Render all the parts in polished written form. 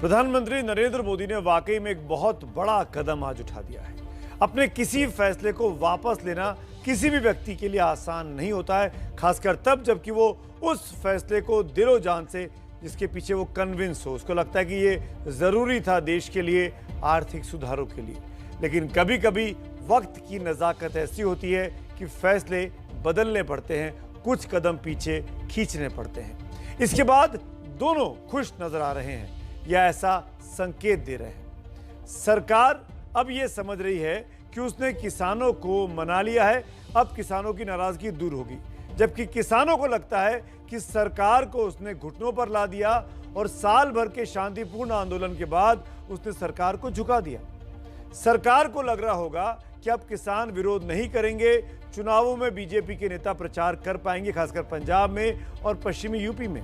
प्रधानमंत्री नरेंद्र मोदी ने वाकई में एक बहुत बड़ा कदम आज उठा दिया है। अपने किसी फैसले को वापस लेना किसी भी व्यक्ति के लिए आसान नहीं होता है, खासकर तब जबकि वो उस फैसले को दिलो जान से, जिसके पीछे वो कन्विंस हो, उसको लगता है कि ये जरूरी था देश के लिए, आर्थिक सुधारों के लिए। लेकिन कभी कभी वक्त की नज़ाकत ऐसी होती है कि फैसले बदलने पड़ते हैं, कुछ कदम पीछे खींचने पड़ते हैं। इसके बाद दोनों खुश नजर आ रहे हैं या ऐसा संकेत दे रहे हैं। सरकार अब ये समझ रही है कि उसने किसानों को मना लिया है, अब किसानों की नाराजगी दूर होगी, जबकि किसानों को लगता है कि सरकार को उसने घुटनों पर ला दिया और साल भर के शांतिपूर्ण आंदोलन के बाद उसने सरकार को झुका दिया। सरकार को लग रहा होगा कि अब किसान विरोध नहीं करेंगे, चुनावों में बीजेपी के नेता प्रचार कर पाएंगे, खासकर पंजाब में और पश्चिमी यूपी में।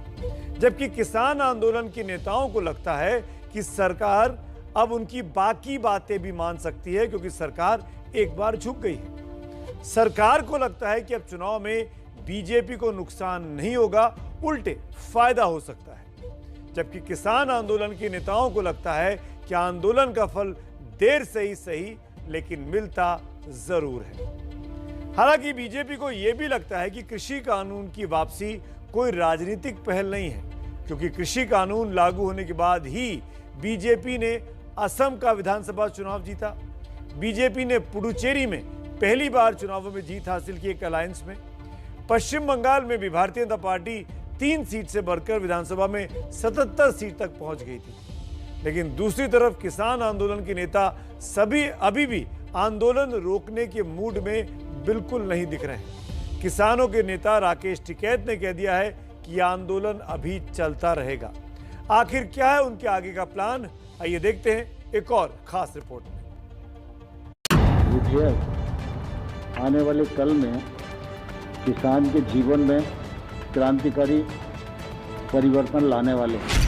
जबकि किसान आंदोलन के नेताओं को लगता है कि सरकार अब उनकी बाकी बातें भी मान सकती है, क्योंकि सरकार एक बार झुक गई है। सरकार को लगता है कि अब चुनाव में बीजेपी को नुकसान नहीं होगा, उल्टे फायदा हो सकता है। जबकि किसान आंदोलन के नेताओं को लगता है कि आंदोलन का फल देर से ही सही, लेकिन मिलता जरूर है। हालांकि बीजेपी को यह भी लगता है कि कृषि कानून की वापसी कोई राजनीतिक पहल नहीं है, क्योंकि कृषि कानून लागू होने के बाद ही बीजेपी ने असम का विधानसभा चुनाव जीता। बीजेपी ने पुडुचेरी में पहली बार चुनावों में जीत हासिल की एक अलायंस में। पश्चिम बंगाल में भी भारतीय जनता पार्टी 3 सीट से बढ़कर विधानसभा में 77 सीट तक पहुंच गई थी। लेकिन दूसरी तरफ किसान आंदोलन के नेता सभी अभी भी आंदोलन रोकने के मूड में बिल्कुल नहीं दिख रहे हैं। किसानों के नेता राकेश टिकैत ने कह दिया है कि यह आंदोलन अभी चलता रहेगा। आखिर क्या है उनके आगे का प्लान, आइए देखते हैं एक और खास रिपोर्ट में। विधेयक आने वाले कल में किसान के जीवन में क्रांतिकारी परिवर्तन लाने वाले हैं।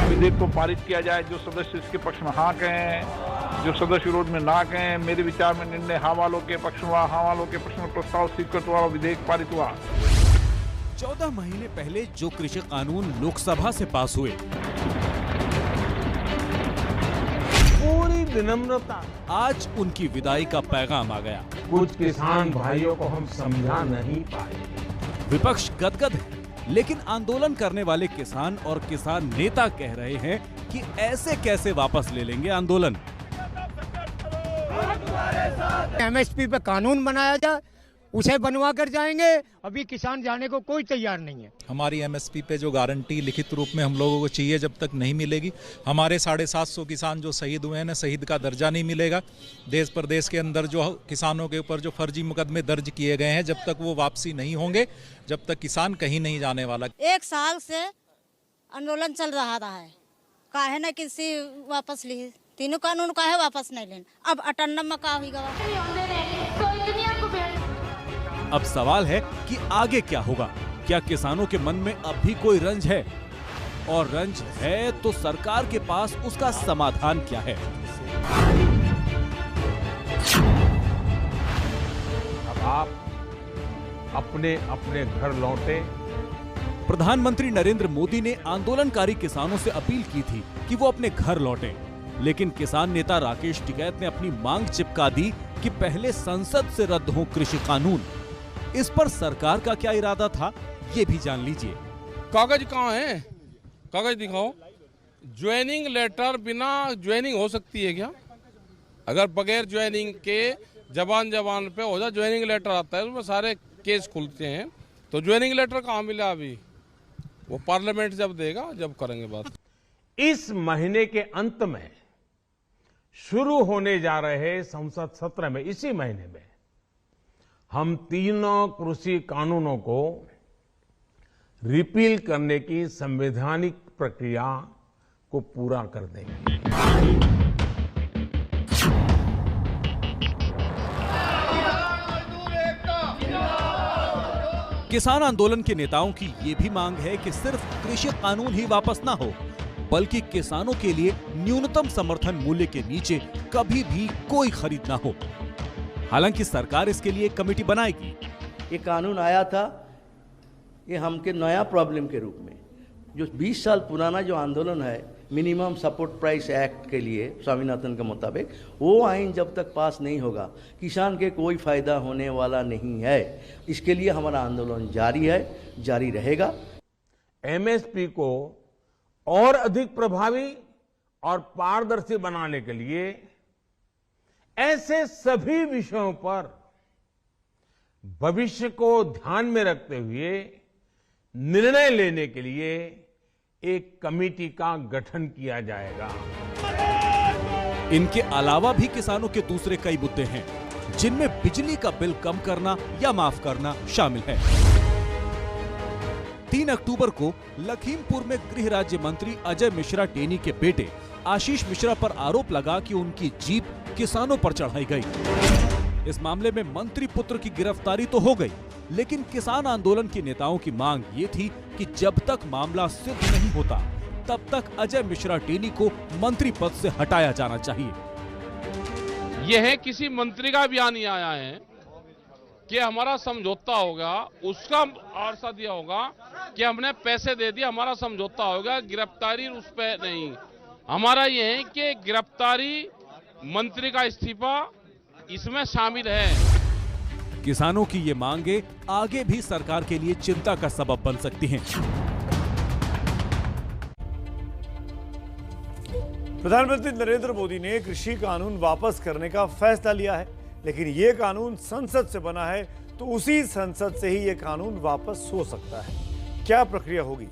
विधेयक को पारित किया जाए, जो सदस्य इसके पक्ष में हाँ कहें, जो सदस्य विरोध में ना कहें। मेरे विचार में निर्णय हाँ वालों के पक्ष हुआ, हाँ वालों के पक्ष में प्रस्ताव स्वीकृत हुआ, विधेयक पारित हुआ। 14 महीने पहले जो कृषि कानून लोकसभा से पास हुए, पूरी विनम्रता, आज उनकी विदाई का पैगाम आ गया। कुछ किसान भाइयों को हम समझा नहीं पाए। विपक्ष गदगद है, लेकिन आंदोलन करने वाले किसान और किसान नेता कह रहे हैं कि ऐसे कैसे वापस ले लेंगे आंदोलन। एमएसपी पे कानून बनाया जाए, उसे बनवा कर जाएंगे। अभी किसान जाने को कोई तैयार नहीं है। हमारी एमएसपी पे जो गारंटी लिखित रूप में हम लोगों को चाहिए, जब तक नहीं मिलेगी, हमारे 750 किसान जो शहीद हुए हैं, शहीद का दर्जा नहीं मिलेगा। देश प्रदेश के अंदर जो किसानों के ऊपर जो फर्जी मुकदमे दर्ज किए गए हैं, जब तक वो वापसी नहीं होंगे, जब तक किसान कहीं नहीं जाने वाला। 1 साल से आंदोलन चल रहा है, काहे न किसी वापस ली, तीनों कानून काहे वापस नहीं लेना। अब 58 में का होगा। अब सवाल है कि आगे क्या होगा। क्या किसानों के मन में अब भी कोई रंज है? और रंज है तो सरकार के पास उसका समाधान क्या है? अब आप अपने अपने घर लौटे। प्रधानमंत्री नरेंद्र मोदी ने आंदोलनकारी किसानों से अपील की थी कि वो अपने घर लौटें, लेकिन किसान नेता राकेश टिकैत ने अपनी मांग चिपका दी कि पहले संसद से रद्द हो कृषि कानून। इस पर सरकार का क्या इरादा था, ये भी जान लीजिए। कागज कहाँ है? कागज दिखाओ। ज्वाइनिंग लेटर बिना ज्वाइनिंग हो सकती है क्या? अगर बगैर ज्वाइनिंग के जबान पे हो जाए, ज्वाइनिंग लेटर आता है, उसमें सारे केस खुलते हैं। तो ज्वाइनिंग लेटर कहाँ मिला अभी? वो पार्लियामेंट जब देगा, जब करेंगे बात। इस महीने के अंत में शुरू होने जा रहे संसद सत्र में, इसी महीने में, हम तीनों कृषि कानूनों को रिपील करने की संवैधानिक प्रक्रिया को पूरा कर देंगे। किसान आंदोलन के नेताओं की ये भी मांग है कि सिर्फ कृषि कानून ही वापस ना हो, बल्कि किसानों के लिए न्यूनतम समर्थन मूल्य के नीचे कभी भी कोई खरीद ना हो। हालांकि सरकार इसके लिए एक कमेटी बनाएगी। ये कानून आया था ये हमके नया प्रॉब्लम के रूप में, जो 20 साल पुराना जो आंदोलन है मिनिमम सपोर्ट प्राइस एक्ट के लिए स्वामीनाथन के मुताबिक, वो आइन जब तक पास नहीं होगा किसान के कोई फायदा होने वाला नहीं है। इसके लिए हमारा आंदोलन जारी है, जारी रहेगा। एमएसपी को और अधिक प्रभावी और पारदर्शी बनाने के लिए ऐसे सभी विषयों पर भविष्य को ध्यान में रखते हुए निर्णय लेने के लिए एक कमेटी का गठन किया जाएगा। इनके अलावा भी किसानों के दूसरे कई मुद्दे हैं, जिनमें बिजली का बिल कम करना या माफ करना शामिल है। 3 अक्टूबर को लखीमपुर में गृह राज्य मंत्री अजय मिश्रा टेनी के बेटे आशीष मिश्रा पर आरोप लगा कि उनकी जीप किसानों पर चढ़ाई गई। इस मामले में मंत्री पुत्र की गिरफ्तारी तो हो गई, लेकिन किसान आंदोलन के नेताओं की मांग ये थी कि जब तक मामला सिद्ध नहीं होता तब तक अजय मिश्रा टेनी को मंत्री पद से हटाया जाना चाहिए। यह है किसी मंत्री का बयान नहीं आया है कि हमारा समझौता होगा, उसका आश्वासन दिया होगा कि हमने पैसे दे दिए, हमारा समझौता होगा, गिरफ्तारी उस पर नहीं। हमारा यह है कि गिरफ्तारी मंत्री का इस्तीफा इसमें शामिल है। किसानों की ये मांगे आगे भी सरकार के लिए चिंता का सबब बन सकती हैं। प्रधानमंत्री नरेंद्र मोदी ने कृषि कानून वापस करने का फैसला लिया है, लेकिन ये कानून संसद से बना है तो उसी संसद से ही ये कानून वापस हो सकता है। क्या प्रक्रिया होगी?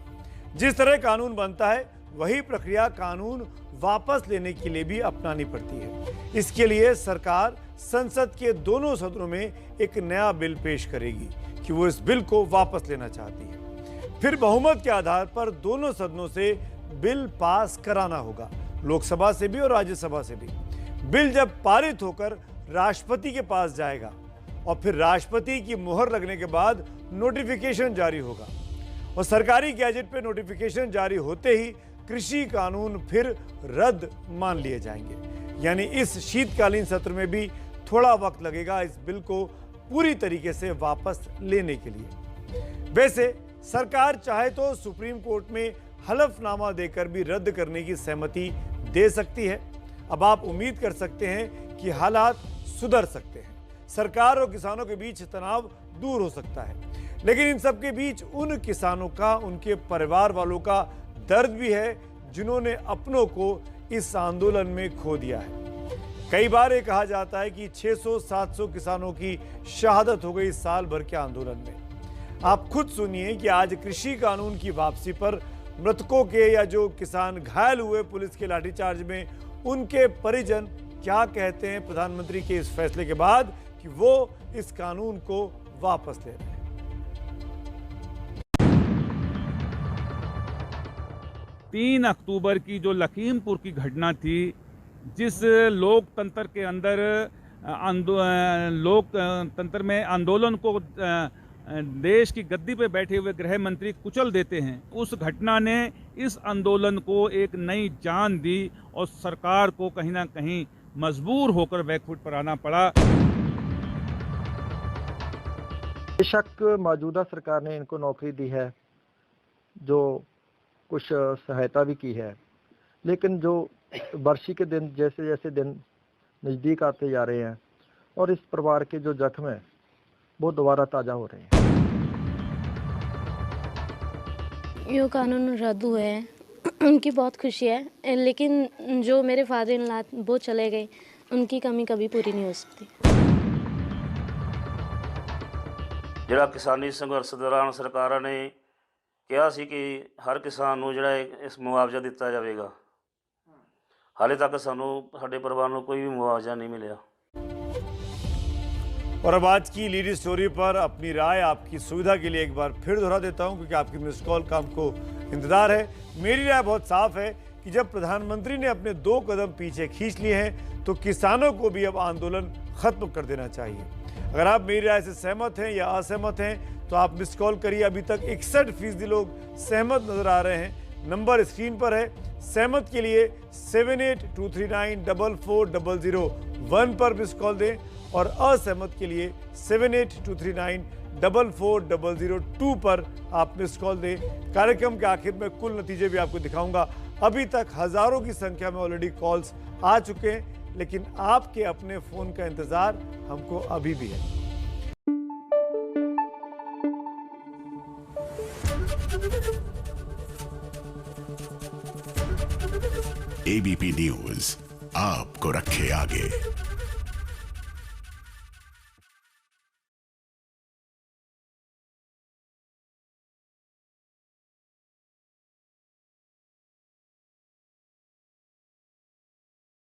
जिस तरह कानून बनता है वही प्रक्रिया कानून वापस लेने के लिए भी अपनानी पड़ती है। इसके लिए सरकार संसद के दोनों सदनों में एक नया बिल पेश करेगी कि वो इस बिल को वापस लेना चाहती है। फिर बहुमत के आधार पर दोनों सदनों से बिल पास कराना होगा, लोकसभा से भी और राज्यसभा से भी। बिल जब पारित होकर राष्ट्रपति के पास जाएगा और फिर राष्ट्रपति की मुहर लगने के बाद नोटिफिकेशन जारी होगा और सरकारी गैजेट पे नोटिफिकेशन जारी होते ही कृषि कानून फिर रद्द मान लिए जाएंगे। यानी इस शीतकालीन सत्र में भी थोड़ा वक्त लगेगा इस बिल को पूरी तरीके से वापस लेने के लिए। वैसे सरकार चाहे तो सुप्रीम कोर्ट में हलफनामा देकर भी रद्द करने की सहमति दे सकती है। अब आप उम्मीद कर सकते हैं कि हालात सुधर सकते हैं, सरकार और किसानों के बीच तनाव दूर हो सकता है। लेकिन इन सब के बीच उन किसानों का, उनके परिवार वालों का दर्द भी है जिन्होंने अपनों को इस आंदोलन में खो दिया है। कई बार ये कहा जाता है कि 600-700 किसानों की शहादत हो गई साल भर के आंदोलन में। आप खुद सुनिए कि आज कृषि कानून की वापसी पर मृतकों के या जो किसान घायल हुए पुलिस के लाठीचार्ज में, उनके परिजन क्या कहते हैं प्रधानमंत्री के इस फैसले के बाद कि वो इस कानून को वापस ले रहे हैं। 3 अक्टूबर की जो लखीमपुर की घटना थी, जिस लोकतंत्र के अंदर लोकतंत्र में आंदोलन को देश की गद्दी पे बैठे हुए गृह मंत्री कुचल देते हैं, उस घटना ने इस आंदोलन को एक नई जान दी और सरकार को कहीं ना कहीं मजबूर होकर बैकफुट पर आना पड़ा। बेशक मौजूदा सरकार ने इनको नौकरी दी है, जो कुछ सहायता भी की है, लेकिन जो बरसी के दिन जैसे जैसे दिन नज़दीक आते जा रहे हैं और इस परिवार के जो जख्म है वो दोबारा ताज़ा हो रहे हैं। ये कानून रद्द हुए हैं, उनकी बहुत खुशी है, लेकिन जो मेरे फादर इन लॉ वो चले गए, उनकी कमी कभी पूरी नहीं हो सकती। ਜਿਹੜਾ ਕਿਸਾਨੀ ਸੰਘਰਸ਼ ਦੌਰਾਨ ਸਰਕਾਰਾਂ ਨੇ ਕਿਹਾ ਸੀ ਕਿ ਹਰ ਕਿਸਾਨ ਨੂੰ ਜਿਹੜਾ ਇਸ ਮੁਆਵਜ਼ਾ ਦਿੱਤਾ ਜਾਵੇਗਾ, ਹਾਲੇ तक ਸਾਨੂੰ ਸਾਡੇ ਪਰਿਵਾਰ ਨੂੰ ਕੋਈ भी मुआवजा नहीं मिला। और अब आज की लीड स्टोरी पर अपनी राय आपकी सुविधा के लिए एक बार फिर दोहरा देता हूं, क्योंकि आपकी मिस्ड कॉल का हमको इंतजार है। मेरी राय बहुत साफ है कि जब प्रधानमंत्री ने अपने 2 कदम पीछे खींच लिए हैं तो किसानों को भी अब आंदोलन खत्म कर देना चाहिए। अगर आप मेरी राय से सहमत हैं या असहमत हैं तो आप मिस्ड कॉल करिए। अभी तक 61% लोग सहमत नजर आ रहे हैं। नंबर स्क्रीन पर है। सहमत के लिए 7823944001 पर मिस्ड कॉल दें और असहमत के लिए 7823944002 पर आप मिस कॉल दें। कार्यक्रम के आखिर में कुल नतीजे भी आपको दिखाऊंगा। अभी तक हजारों की संख्या में ऑलरेडी कॉल्स आ चुके हैं, लेकिन आपके अपने फोन का इंतजार हमको अभी भी है। एबीपी न्यूज आपको रखे आगे।